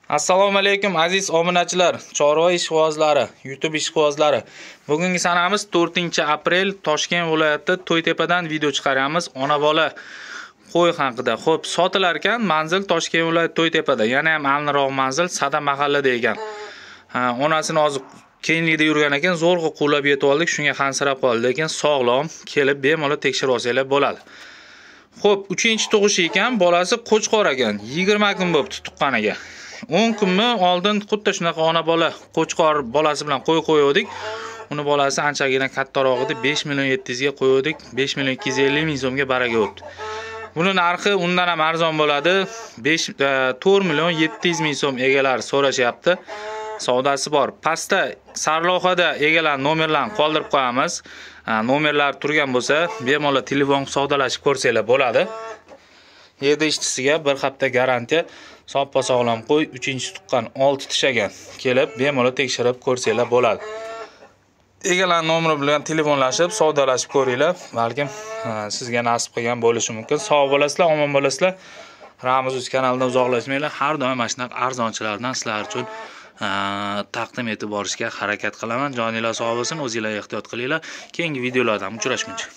Assalomu alaykum aziz obunachilar, chorva ishqibozlari, YouTube ishqibozlari. Bugungi sanamiz 4-aprel Toshkent viloyati To'ytepadan video chiqaramiz. Ona bola qo'y haqida. Xo'p, sotilar ekan, manzil Toshkent viloyati To'ytepada, yana ham amniroq manzil Sada mahallada ekan. Onasini hozir keyinlikda yurgan ekan, zo'rg'a qo'llab yetib oldik, shunga xansirab qoldi, lekin sog'lom, kelib bemalol tekshirib olsanglar bo'ladi. Xo'p, 3-tug'ish ekan, bolasi qo'chqor ekan. 20 kun bo'libdi tuqqaniga. 10 kunmi oldin xuddi shunaqa ona bola qo'chqor bolasi bilan qo'y qo'ydik. Uni bolasi anchagina kattaroq edi, 5 million 700 ga qo'ydik, 5 million 250 ming so'mga baraka o'tdi. Buni narxi undan ham arzon bo'ladi. 4 million 700 ming so'm egalari so'rashyapti. Savdosi bor. Pastda sarlavhada egalar nomerlarini qoldirib qo'yamiz. Nomerlar turgan bo'lsa, bemalol telefon savdolashib ko'rsanglar bo'ladi. Yerda ishtisiga bir hafta garantiya, soppa sog'lom qo'y, 3-tuqqan 6 tishagan. Kelib bemalol tekshirib ko'rsanglar bo'ladi. Egalar nomeri bilan telefonlashib, savdolashib ko'ringlar. Balkim sizga nasib qilgan bo'lishi mumkin. Sog' bo'lasizlar, omon bo'lasizlar. Ramuz kanalidan uzoqlashmanglar. Har doim mana shunaqa arzonchilardan sizlar uchun taqdim etib borishga harakat qilaman. Joninglar sog' bo'lsin, o'zingizlar ehtiyot qilinglar. Keyingi videolardan uchrashguncha.